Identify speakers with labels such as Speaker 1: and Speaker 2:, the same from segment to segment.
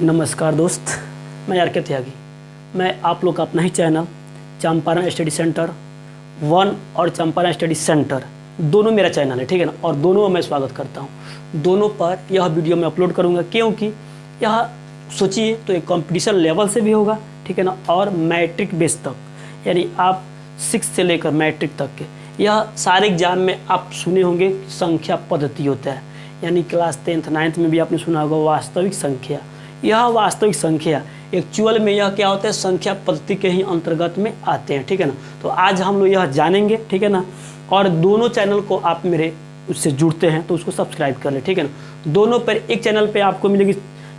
Speaker 1: नमस्कार दोस्त, मैं आर के त्यागी। मैं आप लोग का अपना ही चैनल चंपारण स्टडी सेंटर 1 और चंपारण स्टडी सेंटर दोनों मेरा चैनल है, ठीक है ना। और दोनों में मैं स्वागत करता हूँ। दोनों पर यह वीडियो मैं अपलोड करूँगा क्योंकि यह सोचिए तो एक कंपटीशन लेवल से भी होगा, ठीक है ना। और मैट्रिक बेस तक, यानी आप 6 से लेकर मैट्रिक तक के यह सारे एग्जाम में आप सुने होंगे संख्या पद्धति होता है, यानी क्लास 10th 9th में भी आपने सुना होगा वास्तविक संख्या। यह वास्तविक संख्या एक्चुअल में यह क्या होता है, संख्या पद्धति के ही अंतर्गत में आते हैं, ठीक है ना। तो आज हम लोग यह जानेंगे, ठीक है ना। और दोनों चैनल को आप मेरे उससे जुड़ते हैं तो उसको सब्सक्राइब कर ले, ठीक है ना। दोनों पर एक चैनल पे आपको मिलेगी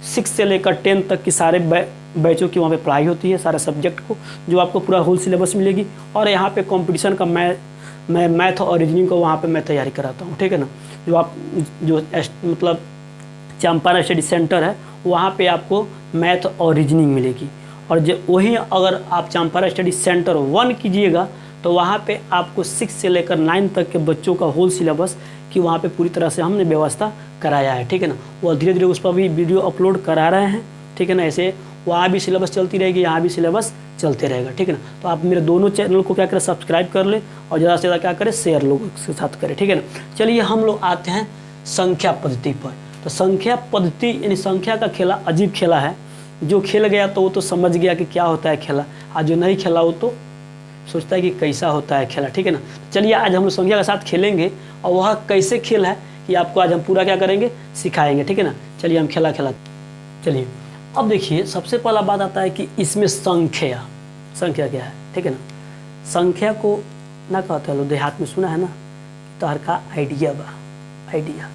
Speaker 1: 6 से लेकर 10 तक की सारे बैचों की वहाँ पे पढ़ाई होती है, सारे सब्जेक्ट को जो आपको पूरा होल सिलेबस मिलेगी। और यहाँ पे कंपटीशन का मैं मैथ और रीजनिंग को वहाँ पे मैं तैयारी कराता हूँ, ठीक है ना। जो मतलब चंपारण स्टडी सेंटर है वहाँ पे आपको मैथ और रीजनिंग मिलेगी। और जो वहीं अगर आप चंपारण स्टडी सेंटर 1 कीजिएगा तो वहाँ पे आपको 6 से लेकर 9 तक के बच्चों का होल सिलेबस की वहाँ पे पूरी तरह से हमने व्यवस्था कराया है, ठीक है ना। वो धीरे धीरे उस पर भी वीडियो अपलोड करा रहे हैं, ठीक है ना। ऐसे वहाँ भी सिलेबस चलती रहेगी, यहाँ भी सिलेबस चलते रहेगा, ठीक है ना। तो आप मेरे दोनों चैनल को क्या करें, सब्सक्राइब कर ले और ज़्यादा से ज़्यादा क्या करें, शेयर लोगों के साथ करें, ठीक है ना। चलिए हम लोग आते हैं संख्या पद्धति पर। तो संख्या पद्धति यानी संख्या का खेला अजीब खेला है। जो खेल गया तो वो तो समझ गया कि क्या होता है खेला, और जो नहीं खेला वो तो सोचता है कि कैसा होता है खेला, ठीक है ना। चलिए आज हम लोग संख्या के साथ खेलेंगे और वह कैसे खेल है कि आपको आज हम पूरा क्या करेंगे, सिखाएंगे, ठीक है ना। चलिए हम खेला चलिए अब देखिए, सबसे पहला बात आता है कि इसमें संख्या क्या है, ठीक है ना। संख्या को ना कहते हैं लोग देहात में सुना है ना, तोहर का आइडिया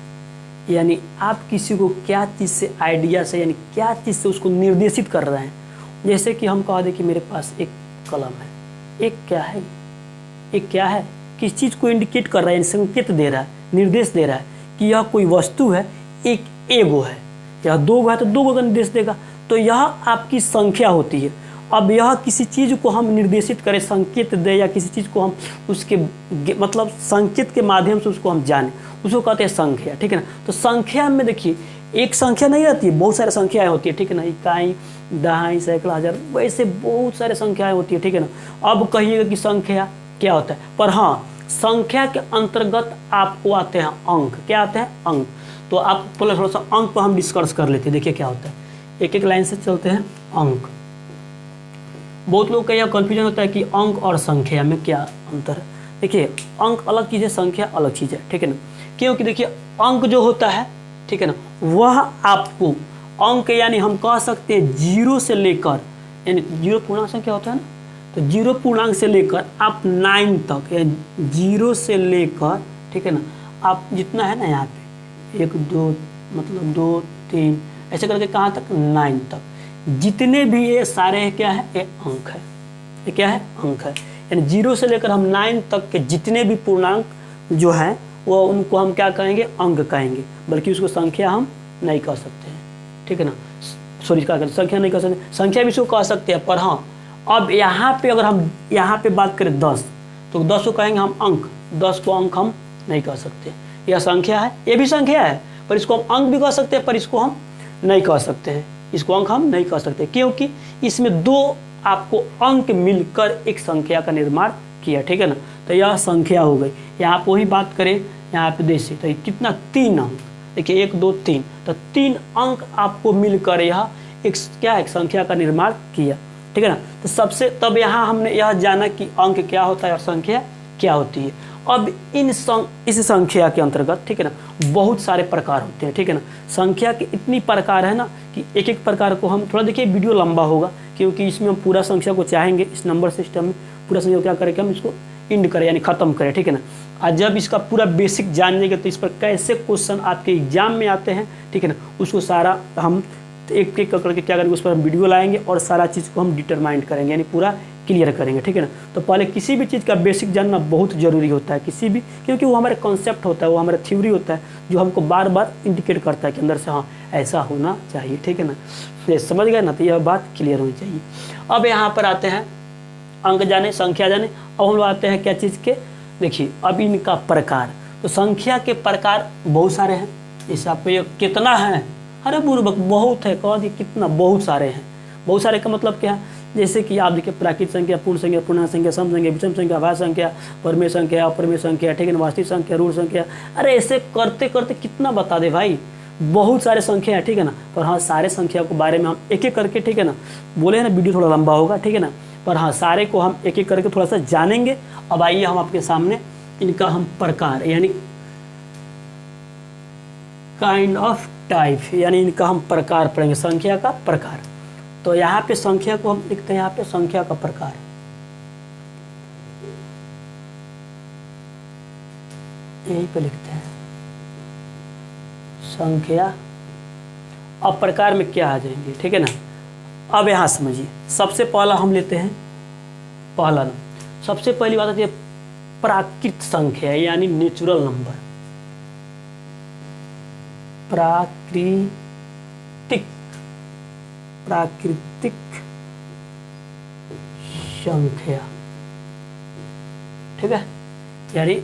Speaker 1: यानी आप किसी को क्या चीज़ से आइडिया से यानी क्या चीज़ से उसको निर्देशित कर रहे हैं। जैसे कि हम कह दें कि मेरे पास एक कलम है, एक क्या है किस चीज़ को इंडिकेट कर रहा है, यानी संकेत दे रहा है, निर्देश दे रहा है कि यह कोई वस्तु है, एक एगो है, यह 2 गो है तो 2 गो का निर्देश देगा। तो यह आपकी संख्या होती है। अब यह किसी चीज़ को हम निर्देशित करें, संकेत दे, या किसी चीज़ को हम उसके मतलब संकेत के माध्यम से उसको हम जानें, उसको कहते हैं संख्या, ठीक है ना। तो संख्या में देखिए एक संख्या नहीं रहती है, बहुत सारी संख्याएं होती है, ठीक है ना। इकाई, दहाई, सैकड़ा, हजार, वैसे बहुत सारे संख्याएं होती है, ठीक है ना। अब कहिएगा कि संख्या क्या होता है, पर हाँ संख्या के अंतर्गत आपको आते हैं अंक। क्या आते हैं, अंक। तो आप पहले थोड़ा सा अंक पर हम डिस्कस कर लेते हैं। देखिए क्या होता है, एक एक लाइन से चलते हैं। अंक, बहुत लोग का यह कन्फ्यूजन होता है कि अंक और संख्या में क्या अंतर है। देखिए अंक अलग चीज़ है, संख्या अलग चीज़ है, ठीक है ना। क्योंकि देखिए अंक जो होता है, ठीक है ना, वह आपको अंक यानी हम कह सकते हैं 0 से लेकर, यानी 0 पूर्णांक संख्या होता है ना, तो 0 पूर्णांक से लेकर आप 9 तक, यानी 0 से लेकर, ठीक है ना, आप जितना है ना यहाँ पे 1 2 मतलब 2 3 ऐसे करके कहाँ तक, 9 तक, जितने भी ये सारे क्या है, ये अंक है। ये क्या है, अंक है। यानी 0 से लेकर हम 9 तक के जितने भी पूर्णांक जो हैं वो उनको हम क्या कहेंगे, अंक कहेंगे। बल्कि उसको संख्या हम नहीं कह सकते हैं, ठीक है ना। सॉरी, क्या कहते हैं, संख्या नहीं कह सकते, संख्या भी इसको कह सकते हैं। पर हाँ अब यहाँ पे अगर हम यहाँ पे बात करें 10, तो 10 को कहेंगे हम अंक, 10 को अंक हम नहीं कह सकते। यह संख्या है, ये भी संख्या है, पर इसको हम अंक भी कह सकते हैं, पर इसको हम नहीं कह सकते हैं। इसको अंक हम नहीं कह सकते क्योंकि इसमें 2 आपको अंक मिलकर एक संख्या का निर्माण किया, ठीक है ना। तो यह संख्या हो गई। यहाँ पर वही बात करें, यहाँ पे देखिए तो कितना, 3 अंक। देखिए 1 2 3, तो 3 अंक आपको मिलकर यह एक क्या है, एक संख्या का निर्माण किया, ठीक है ना। तो सबसे तब यहाँ हमने यह जाना कि अंक क्या होता है और संख्या क्या होती है। अब इस संख्या के अंतर्गत, ठीक है ना, बहुत सारे प्रकार होते हैं, ठीक है ना। संख्या के इतनी प्रकार है ना कि एक एक प्रकार को हम थोड़ा, देखिए वीडियो लंबा होगा क्योंकि इसमें हम पूरा संख्या को चाहेंगे, इस नंबर सिस्टम में पूरा संख्या क्या करें कि हम इसको इंड करें यानी ख़त्म करें, ठीक है ना। आज जब इसका पूरा बेसिक जान लेंगे तो इस पर कैसे क्वेश्चन आपके एग्जाम में आते हैं, ठीक है ना, उसको सारा हम एक एक करके क्या करेंगे, उस पर हम वीडियो लाएंगे और सारा चीज़ को हम डिटरमाइन करेंगे यानी पूरा क्लियर करेंगे, ठीक है ना। तो पहले किसी भी चीज़ का बेसिक जानना बहुत ज़रूरी होता है, किसी भी, क्योंकि वो हमारे कॉन्सेप्ट होता है, वो हमारा थ्योरी होता है जो हमको बार बार इंडिकेट करता है कि अंदर से हाँ ऐसा होना चाहिए, ठीक है ना। ये समझ गए ना, तो यह बात क्लियर होनी चाहिए। अब यहाँ पर आते हैं अंक जाने, संख्या जाने। अब हम लोग आते हैं क्या चीज़ के, देखिए अब इनका प्रकार। तो संख्या के प्रकार बहुत सारे हैं, जैसे आपको ये कितना है, अरे बुर्बक बहुत है, कह दिए कितना, बहुत सारे हैं। बहुत सारे का मतलब क्या है, जैसे कि आप देखिए प्राकृत संख्या, पूर्ण संख्या, पूर्णांक संख्या, सम संख्या, विषम संख्या, अभाज्य संख्या, परमेय संख्या, अपरिमेय संख्या, ठीक है ना, वास्तविक संख्या, ऋण संख्या। अरे ऐसे करते करते कितना बता दे भाई, बहुत सारे संख्या है, ठीक है ना। पर हाँ, सारे संख्या के बारे में हम एक एक करके, ठीक है ना, बोले हैं ना वीडियो थोड़ा लंबा होगा, ठीक है ना, पर हाँ सारे को हम एक एक करके थोड़ा सा जानेंगे। अब आइए हम आपके सामने इनका हम प्रकार यानी काइंड ऑफ टाइप यानी इनका हम प्रकार पढ़ेंगे, संख्या का प्रकार। तो यहाँ पे संख्या को हम लिखते हैं, यहाँ पे संख्या का प्रकार, यहीं पे लिखते हैं संख्या। अब प्रकार में क्या आ जाएंगे, ठीक है ना। अब यहाँ समझिए, सबसे पहला हम लेते हैं पहला नंबर। सबसे पहली बात आती है प्राकृत संख्या यानी नेचुरल नंबर, प्राकृतिक संख्या, ठीक है। यानी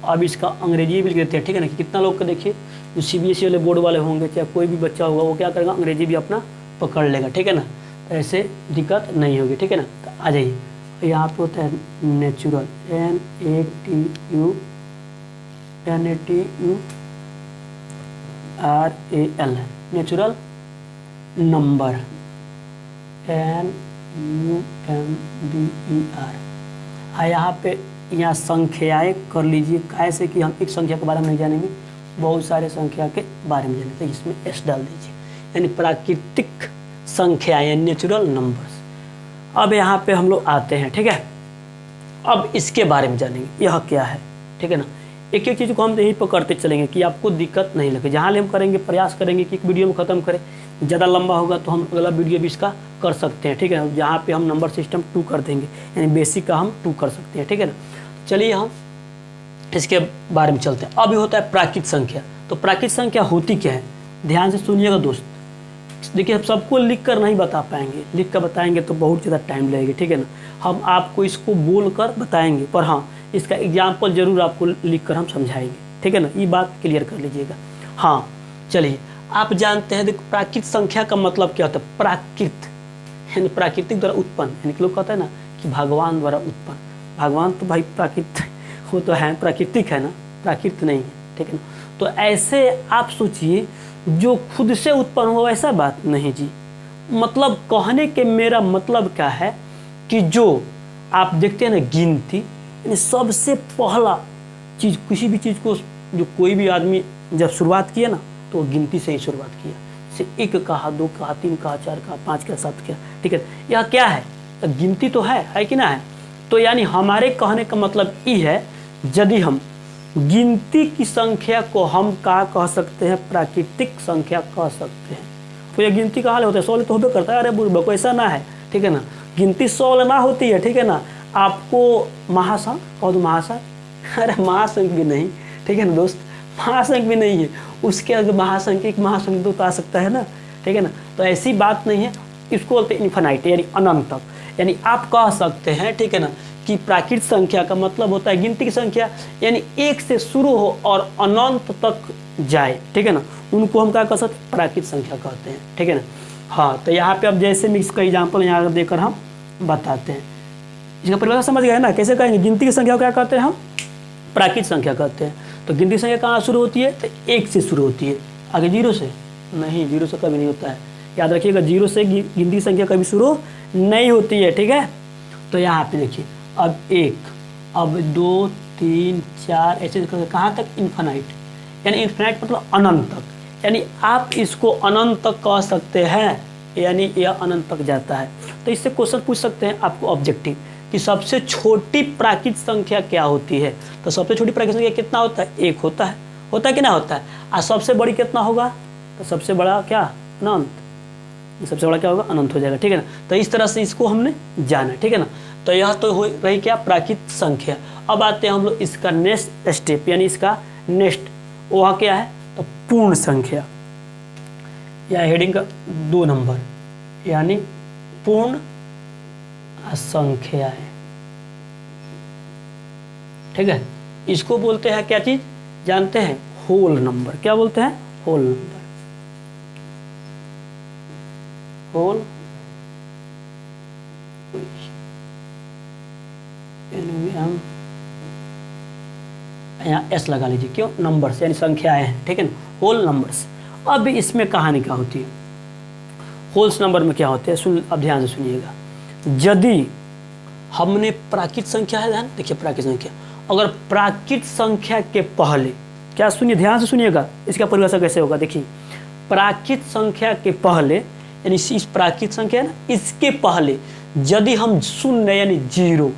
Speaker 1: अब इसका अंग्रेजी भी लिख देते हैं, ठीक है ना, कि कितना लोग को देखिए जो CBSE वाले बोर्ड वाले होंगे, चाहे कोई भी बच्चा होगा, वो क्या करेगा, अंग्रेजी भी अपना पकड़ लेगा, ठीक है ना। तो ऐसे दिक्कत नहीं होगी, ठीक है ना। तो आ जाइए, यहाँ पे होता है natural, NATURAL, natural number, NUMBER। यहाँ पे यहाँ संख्याएँ कर लीजिए, कैसे कि हम एक संख्या के बारे में नहीं जानेंगे, बहुत सारे संख्या के बारे में जानेंगे, तो इसमें S डाल दीजिए, यानी प्राकृतिक संख्या यानी नेचुरल नंबर्स। अब यहाँ पे हम लोग आते हैं, ठीक है। अब इसके बारे में जानेंगे, यह क्या है, ठीक है ना। एक एक चीज़ को हम यहीं पर करते चलेंगे कि आपको दिक्कत नहीं लगे। जहाँ हम करेंगे, प्रयास करेंगे कि एक वीडियो में ख़त्म करें, ज़्यादा लंबा होगा तो हम अगला वीडियो भी इसका कर सकते हैं, ठीक है। जहाँ पे हम नंबर सिस्टम 2 कर देंगे, यानी बेसिक का हम 2 कर सकते हैं, ठीक है ना। चलिए हम इसके बारे में चलते हैं। अब ये होता है प्राकृत संख्या। तो प्राकृत संख्या होती क्या है, ध्यान से सुनिएगा दोस्त। देखिए हम सबको लिख कर नहीं बता पाएंगे, लिख कर बताएंगे तो बहुत ज़्यादा टाइम लगेगा, ठीक है ना। हम आपको इसको बोल कर बताएंगे, पर हाँ इसका एग्जाम्पल जरूर आपको लिख कर हम समझाएंगे, ठीक है ना। ये बात क्लियर कर लीजिएगा। हाँ चलिए, आप जानते हैं देखो प्राकृत संख्या का मतलब क्या होता है। प्राकृत यानी प्राकृतिक द्वारा उत्पन्न, यानी कि लोग कहते हैं ना कि भगवान द्वारा उत्पन्न। भगवान तो भाई प्राकृत वो तो है, प्राकृतिक है ना, प्राकृत नहीं है, ठीक है ना। तो ऐसे आप सोचिए जो खुद से उत्पन्न हो, ऐसा बात नहीं जी। मतलब कहने के मेरा मतलब क्या है कि जो आप देखते हैं ना गिनती, यानी सबसे पहला चीज़ किसी भी चीज़ को जो कोई भी आदमी जब शुरुआत किया ना तो वो गिनती से ही शुरुआत किया। जैसे 1 कहा, 2 कहा, 3 कहा, 4 कहा, 5 कहा, 7 कहा, ठीक है। यह क्या है, तो गिनती तो है कि ना है। तो यानी हमारे कहने का मतलब ये है, यदि हम गिनती की संख्या को हम क्या कह सकते हैं, प्राकृतिक संख्या कह सकते हैं। तो ये गिनती का हाल होता है, 100 तो होबे करता है। अरे बुढ़ को ऐसा ना है, ठीक है ना। गिनती 100 ना होती है, ठीक है ना। आपको महासंख्य कह दो, महासंख्य, अरे महासंख्य भी नहीं, ठीक है ना दोस्त, महासंख्य भी नहीं है। उसके अगर महासंख्य एक महासंख्य तो आ सकता है ना, ठीक है ना। तो ऐसी बात नहीं है, इसको बोलते हैं इन्फिनाइट यानी अनंत तक। यानी आप कह सकते हैं, ठीक है ना, कि प्राकृत संख्या का मतलब होता है गिनती की संख्या, यानी 1 से शुरू हो और अनंत तक जाए, ठीक है ना। उनको हम क्या कह सकते हैं, प्राकृत संख्या कहते हैं, ठीक है ना। हाँ तो यहाँ पे अब जैसे मैं इसका एग्जाम्पल यहाँ देकर हम बताते हैं, इसका परिभाषा समझ गए ना, कैसे कहेंगे। गिनती की संख्या को क्या कहते हैं हम, प्राकृत संख्या कहते हैं। तो गिनती संख्या कहाँ शुरू होती है, तो 1 से शुरू होती है, आगे 0 से नहीं, 0 से कभी नहीं होता है, याद रखिएगा। 0 से गिनती संख्या कभी शुरू नहीं होती है, ठीक है। तो यहाँ पे देखिए अब 1, अब 2, 3, 4 ऐसे कहाँ तक, इन्फिनाइट, यानी इन्फिनाइट मतलब अनंत तक। यानी आप इसको अनंत तक कह सकते हैं, यानी यह अनंत तक जाता है। तो इससे क्वेश्चन पूछ सकते हैं आपको ऑब्जेक्टिव कि सबसे छोटी प्राकृत संख्या क्या होती है। तो सबसे छोटी प्राकृत संख्या कितना होता है, 1 होता है कि ना होता है। और सबसे बड़ी कितना होगा, तो सबसे बड़ा क्या, अनंत, सबसे बड़ा क्या होगा, अनंत हो जाएगा, ठीक है ना। तो इस तरह से इसको हमने जाना, ठीक है ना। तो यह तो हो रही क्या, प्राकृत संख्या। अब आते हैं हम लोग इसका नेक्स्ट स्टेप, यानी इसका नेक्स्ट वह क्या है, तो पूर्ण संख्या, या हेडिंग का 2 नंबर, यानी पूर्ण संख्या है, ठीक है। इसको बोलते हैं क्या चीज जानते हैं, होल नंबर। क्या बोलते हैं, होल नंबर। होल NVM, यहाँ एस लगा लीजिए, क्यों, नंबर्स यानी संख्याएं हैं, ठीक है ना, होल नंबर्स। अब इसमें कहानी क्या होती है, होल्स नंबर में क्या होते हैं, सुन, अब ध्यान से सुनिएगा। यदि हमने प्राकृत संख्या है, ध्यान देखिए, प्राकृत संख्या, अगर प्राकृत संख्या के पहले, क्या, सुनिए ध्यान से सुनिएगा, इसका परिभाषा कैसे होगा, देखिए, प्राकृत संख्या के पहले यानी इस प्राकृत संख्या ना, इसके पहले यदि हम शून्य यानी जीरो,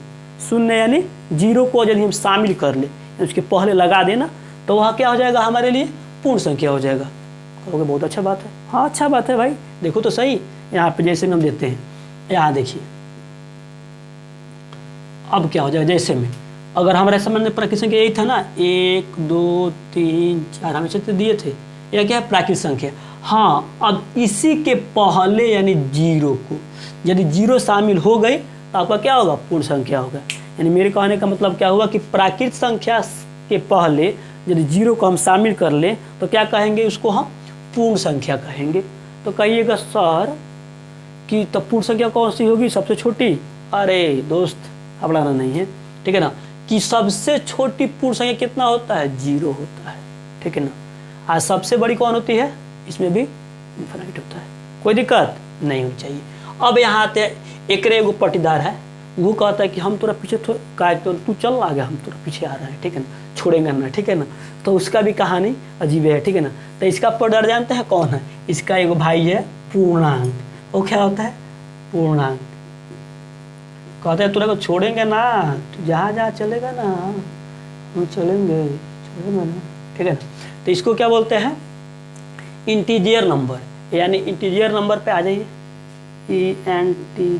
Speaker 1: शून्य यानी जीरो को यदि हम शामिल कर ले, उसके पहले लगा देना, तो वह क्या हो जाएगा, हमारे लिए पूर्ण संख्या हो जाएगा। कहोगे बहुत अच्छा बात है, हाँ अच्छा बात है भाई, देखो तो सही, यहाँ पे जैसे में हम देते हैं, यहाँ देखिए, अब क्या हो जाएगा, जैसे में अगर हमारे सामने प्राकृत संख्या यही था ना, 1 2 3 4 हमेशा तो दिए थे, यह क्या है, प्राकृत संख्या। हाँ, अब इसी के पहले यानी जीरो को यदि जीरो शामिल हो गई तो आपका क्या होगा, पूर्ण संख्या होगा। यानी मेरे कहने का मतलब क्या हुआ कि प्राकृत संख्या के पहले यदि जीरो को हम शामिल कर लें तो क्या कहेंगे, उसको हम पूर्ण संख्या कहेंगे। तो कहिएगा सर कि तब पूर्ण संख्या कौन सी होगी, सबसे छोटी, अरे दोस्त घबराना नहीं है, ठीक है ना, कि सबसे छोटी पूर्ण संख्या कितना होता है, जीरो होता है, ठीक है ना। आज सबसे बड़ी कौन होती है, इसमें भी इन्फिनिट होता है, कोई दिक्कत नहीं होनी चाहिए। अब यहाँ आते एक एगो पटीदार है, वो कहता है कि हम तोरा पीछे का तो तू चल आ गया, हम तोरा पीछे आ रहे हैं, ठीक है ना, छोड़ेंगे ना, ठीक है ना। तो उसका भी कहानी अजीब है, ठीक है ना। तो इसका पटीदार जानते हैं कौन है, इसका एगो भाई है पूर्णांक। वो क्या होता है, पूर्णांक। कहते हैं तुरा को छोड़ेंगे ना, तू जहाँ जहाँ चलेगा ना हम चलेंगे, छोड़ेंगे ना, ठीक है ना। तो इसको क्या बोलते हैं, इंटीजर नंबर, यानी इंटीजर नंबर पे आ जाइए, INTEGER,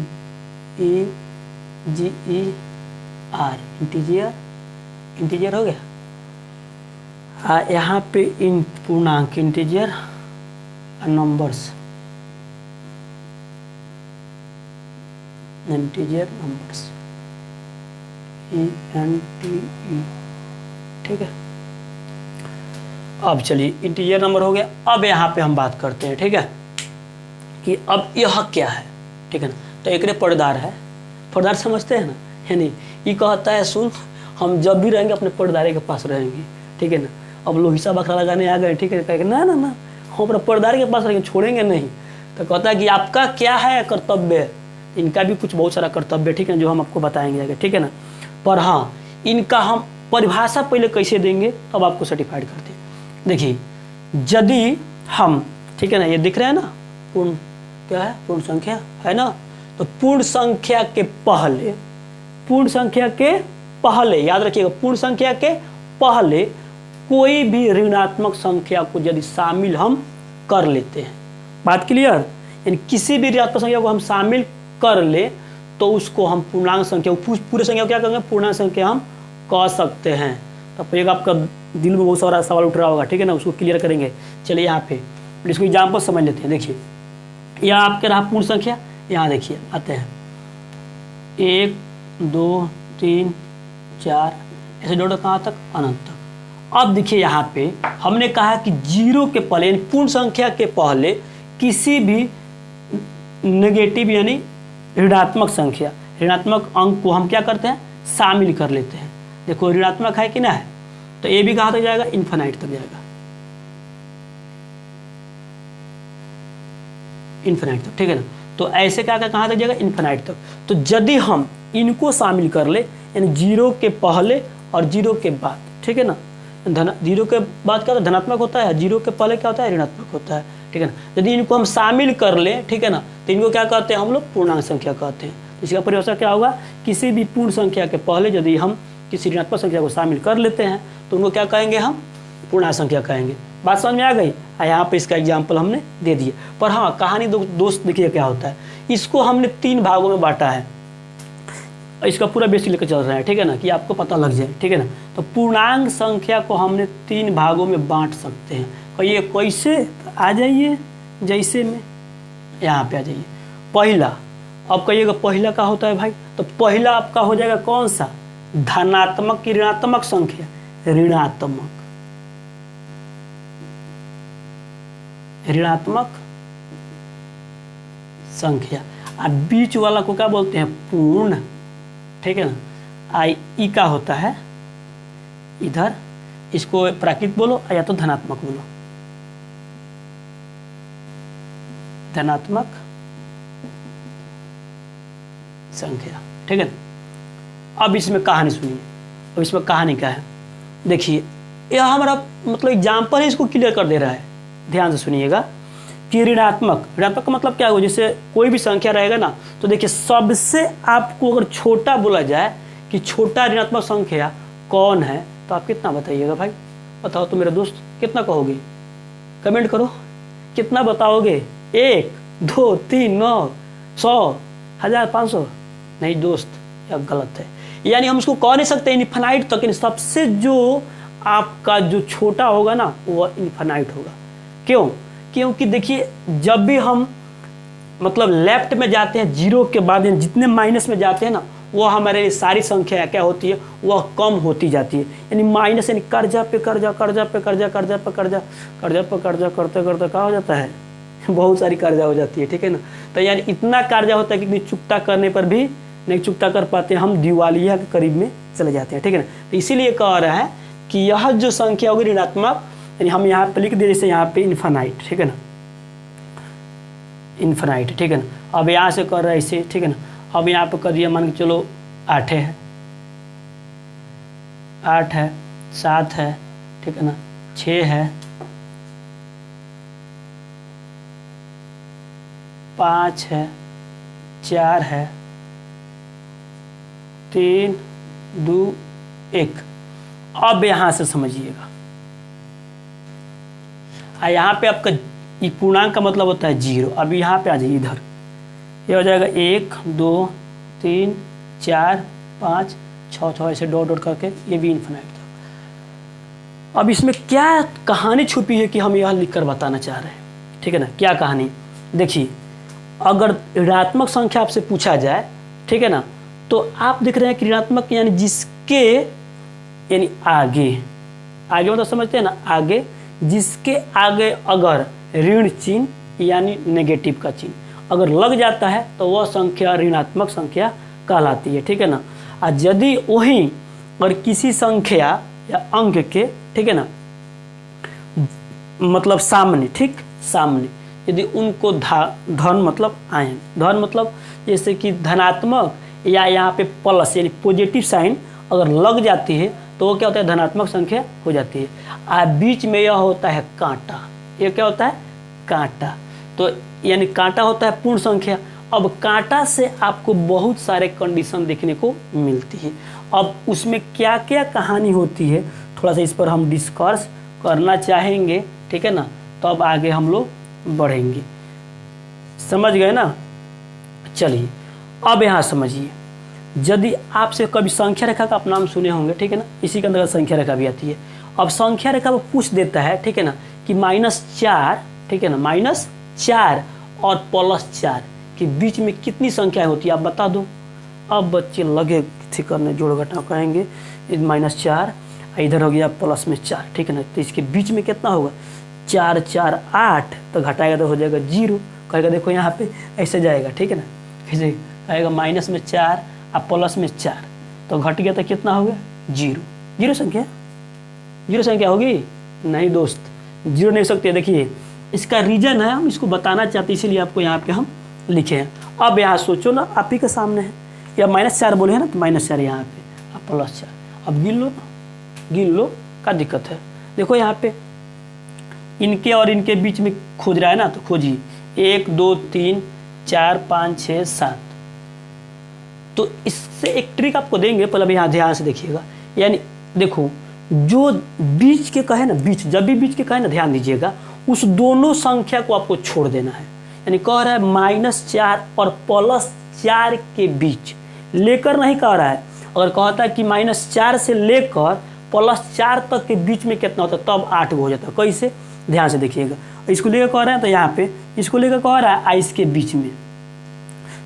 Speaker 1: इंटीजर, इंटीजर हो गया। हाँ, यहाँ पे इन पूर्णांक, integer numbers, integer numbers, INTE, ठीक है। अब चलिए इंटीजर नंबर हो गया। अब यहाँ पे हम बात करते हैं, ठीक है, कि अब यह क्या है, ठीक है ना। तो एक पर्दार है, पर्दार समझते हैं ना, यानी ये कहता है सुन, हम जब भी रहेंगे अपने पर्दारे के पास रहेंगे, ठीक है ना। अब लोग हिसाब बखरा लगाने आ गए, ठीक है, कहेंगे ना ना ना हम अपने पर्दारे के पास रहेंगे, छोड़ेंगे नहीं। तो कहता है कि आपका क्या है कर्तव्य, इनका भी कुछ बहुत सारा कर्तव्य, ठीक है, जो हम आपको बताएंगे आगे, ठीक है ना। पर हाँ, इनका हम परिभाषा पहले कैसे देंगे तब आपको सर्टिफाइड करते हैं। देखिए, यदि हम, ठीक है ना, ये दिख रहा है ना, पूर्ण क्या है, पूर्ण संख्या है ना। तो पूर्ण संख्या के पहले, पूर्ण संख्या के पहले याद रखिएगा, पूर्ण संख्या के पहले कोई भी ऋणात्मक संख्या को यदि शामिल हम कर लेते हैं, बात क्लियर, यानी किसी भी ऋणात्मक संख्या को हम शामिल कर ले तो उसको हम पूर्णांक संख्या, पूरे संख्या को क्या कहेंगे, पूर्णांक संख्या हम कह सकते हैं। तब एक आपका दिल में बहुत सारा सवाल उठ रहा होगा, ठीक है ना, उसको क्लियर करेंगे। चलिए यहाँ पे इसको एग्जाम्पल समझ लेते हैं। देखिए, यहाँ आपके रहा पूर्ण संख्या, यहाँ देखिए आते हैं 1 2 3 4 ऐसे डॉट कहाँ तक, अनंत तक। अब देखिए यहाँ पे हमने कहा कि जीरो के पहले, पूर्ण संख्या के पहले किसी भी नेगेटिव यानी ऋणात्मक संख्या, ऋणात्मक अंक को हम क्या करते हैं, शामिल कर लेते हैं। देखो ऋणात्मक है कि ना है, तो ये भी कहाँ तक जाएगा, इन्फिनाइट तक जाएगा, इन्फिनाइट तक, ठीक है ना। तो ऐसे क्या कहाँ तक जाएगा, इन्फिनाइट तक। तो यदि हम इनको शामिल कर ले, यानी जीरो के पहले और जीरो के बाद, ठीक है ना, जीरो के बाद क्या होता है, धनात्मक होता है, जीरो के पहले क्या होता है, ऋणात्मक होता है, ठीक है ना। यदि इनको हम शामिल कर ले, ठीक है ना, तो इनको क्या कहते हैं हम लोग, पूर्णांक संख्या कहते हैं। इसका परिभाषा क्या होगा, किसी भी पूर्ण संख्या के पहले यदि हम किसी ऋणात्मक संख्या को शामिल कर लेते हैं तो उनको क्या कहेंगे, हम पूर्णांक संख्या कहेंगे। बात समझ में आ गई। यहाँ पे इसका एग्जाम्पल हमने दे दिए। पर हाँ, कहानी दोस्त देखिए क्या होता है, इसको हमने 3 भागों में बांटा है, इसका पूरा बेसिक लेकर चल रहा है, ठीक है ना, कि आपको पता लग जाए, ठीक है ना। तो पूर्णांक संख्या को हमने 3 भागों में बांट सकते हैं। कहिए कैसे, आ जाइए जैसे में, यहाँ पे आ जाइए। पहला, अब कहिएगा पहला का होता है भाई, तो पहला आपका हो जाएगा कौन सा, धनात्मक की ऋणात्मक संख्या, ऋणात्मक, संख्या। अब बीच वाला को क्या बोलते हैं? पूर्ण, ठीक है ना। आई ई का होता है इधर, इसको प्राकृत बोलो या तो धनात्मक बोलो, धनात्मक संख्या, ठीक है। अब इसमें कहानी सुनिए। अब इसमें कहानी क्या है देखिए, यह हमारा मतलब एग्जाम्पल है, इसको क्लियर कर दे रहा है। ध्यान से सुनिएगा कि ऋणात्मक, ऋणात्मक का मतलब क्या होगा? जैसे कोई भी संख्या रहेगा ना, तो देखिए सबसे आपको अगर छोटा बोला जाए कि छोटा ऋणात्मक संख्या कौन है, तो आप कितना बताइएगा भाई? बताओ तो मेरे दोस्त, कितना कहोगे? कमेंट करो, कितना बताओगे? 1, 2, 3, 9, 100, 1000, 500? नहीं दोस्त, यह गलत है। यानी हम उसको कह नहीं सकते इनफाइनाइट तक, सबसे जो आपका जो छोटा होगा ना वह इनफाइनाइट होगा। क्यों? क्योंकि देखिए जब भी हम मतलब लेफ्ट में जाते हैं, जीरो के बाद जितने माइनस में जाते हैं ना, वह हमारे सारी संख्या क्या होती है? वह कम होती जाती है। यानी माइनस, यानी कर्जा पे कर्जा, कर्जा पे कर्जा, कर्जा पे कर्जा, कर्जा पे कर्जा करते करते क्या हो जाता है? बहुत सारी कर्जा हो जाती है, ठीक है ना। तो यानी इतना कर्जा होता है कि चुकता करने पर भी नहीं चुकता कर पाते, हम दिवालिया के करीब में चले जाते हैं, ठीक है ना। तो इसीलिए कह रहा है कि यह जो संख्या होगी ऋणात्मक, यानी हम यहाँ पे लिख दिए जैसे यहाँ पे इन्फानाइट, ठीक है ना, इन्फानाइट, ठीक है ना। अब यहाँ से कर रहे हैं इसे, ठीक है ना। अब यहाँ पे कर दिया, मान के चलो 8 है, 8 है, 7 है, ठीक है ना, 6 है, 5 है, 4 है, 3, 2, 1। अब यहाँ से समझिएगा, यहाँ पे आपका पूर्णांक का मतलब होता है 0। अब यहाँ पे आ जाइए, इधर ये हो जाएगा 1, 2, 3, 4, 5, 6 ऐसे डॉट डॉट करके, ये भी इन्फिनाइट था। अब इसमें क्या कहानी छुपी है कि हम यह लिखकर बताना चाह रहे हैं, ठीक है ना। क्या कहानी? देखिए अगर ऋणात्मक संख्या आपसे पूछा जाए, ठीक है ना, तो आप देख रहे हैं कि ऋणात्मक यानी जिसके, यानी आगे, आगे मतलब समझते हैं ना, आगे, जिसके आगे अगर ऋण चिन्ह यानी नेगेटिव का चिन्ह अगर लग जाता है तो वह संख्या ऋणात्मक संख्या कहलाती है, ठीक है ना। और यदि वही और किसी संख्या या अंक के, ठीक है ना, मतलब सामने, ठीक सामने, यदि उनको धन मतलब आयन, धन मतलब जैसे कि धनात्मक या यहाँ पे प्लस यानी पॉजिटिव साइन अगर लग जाती है तो वो क्या होता है? धनात्मक संख्या हो जाती है। और बीच में यह होता है कांटा, ये क्या होता है? कांटा। तो यानी कांटा होता है पूर्ण संख्या। अब कांटा से आपको बहुत सारे कंडीशन देखने को मिलती है। अब उसमें क्या क्या कहानी होती है, थोड़ा सा इस पर हम डिस्कस करना चाहेंगे, ठीक है ना। तो अब आगे हम लोग बढ़ेंगे, समझ गए ना। चलिए अब यहाँ समझिए, यदि आपसे कभी संख्या रेखा का आप नाम सुने होंगे, ठीक है ना, इसी के अंदर संख्या रेखा भी आती है। अब संख्या रेखा वो पूछ देता है, ठीक है ना, कि -4, ठीक है ना, -4 और +4 के बीच में कितनी संख्याएं होती है, आप बता दो। अब बच्चे लगे थी करने, जोड़ घटाव करेंगे, -4 इधर हो गया +4, ठीक है ना। तो इसके बीच में कितना होगा? 4, 4, 8, तो घटाएगा तो हो जाएगा 0। कहेगा देखो यहाँ पे ऐसे जाएगा, ठीक है ना, ऐसे आएगा -4 और +4, तो घट गया तो कितना हो गया? 0। जीरो संख्या होगी? नहीं दोस्त, 0 नहीं हो सकती। देखिए इसका रीजन है, हम इसको बताना चाहते हैं, इसीलिए आपको यहाँ पे हम लिखे हैं। अब यहाँ सोचो ना, आप ही के सामने है, या -4 बोले हैं ना, तो -4 यहाँ पे, अब +4। अब गिन लो ना, गिन लो, क्या दिक्कत है? देखो यहाँ पे इनके और इनके बीच में खोज रहा है ना, तो खोजिए 1, 2, 3, 4, 5, 6, 7। तो इससे एक ट्रिक आपको देंगे, पहले अभी यहाँ ध्यान से देखिएगा। यानी देखो जो बीच के कहे ना, बीच, जब भी बीच के कहे ना, ध्यान दीजिएगा, उस दोनों संख्या को आपको छोड़ देना है। यानी कह रहा है -4 और +4 के बीच, लेकर नहीं कह रहा है। अगर कहता है कि -4 से लेकर +4 तक के बीच में कितना होता है, तब 8 हो जाता है। कैसे? ध्यान से देखिएगा। इसको लेकर कह रहे हैं तो यहाँ पे इसको लेकर कह रहा है इसके बीच में,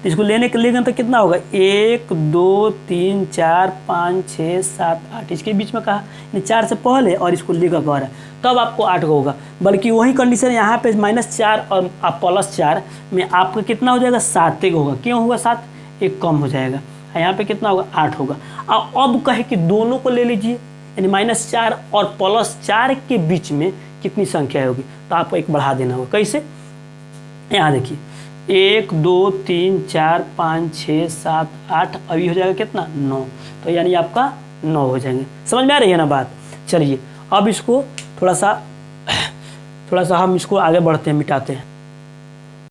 Speaker 1: तो इसको लेने के लिए तो कितना होगा 1 2 3 4 5 6 7 8, इसके बीच में कहा 4 से पहले और इसको लेकर कह रहा है, तब आपको 8 का होगा। बल्कि वही कंडीशन यहाँ पे -4 और आप +4 में आपका कितना हो जाएगा 7 का होगा। क्यों होगा 7? एक कम हो जाएगा, यहाँ पे कितना होगा 8 होगा। अब कहे कि दोनों को ले लीजिए, यानी -4 और +4 के बीच में कितनी संख्या होगी, तो आपको एक बढ़ा देना होगा। कैसे? यहाँ देखिए 1 2 3 4 5 6 7 8, अभी हो जाएगा कितना 9, तो यानी आपका 9 हो जाएंगे। समझ में आ रही है ना बात? चलिए अब इसको थोड़ा सा हम इसको आगे बढ़ते हैं, मिटाते हैं।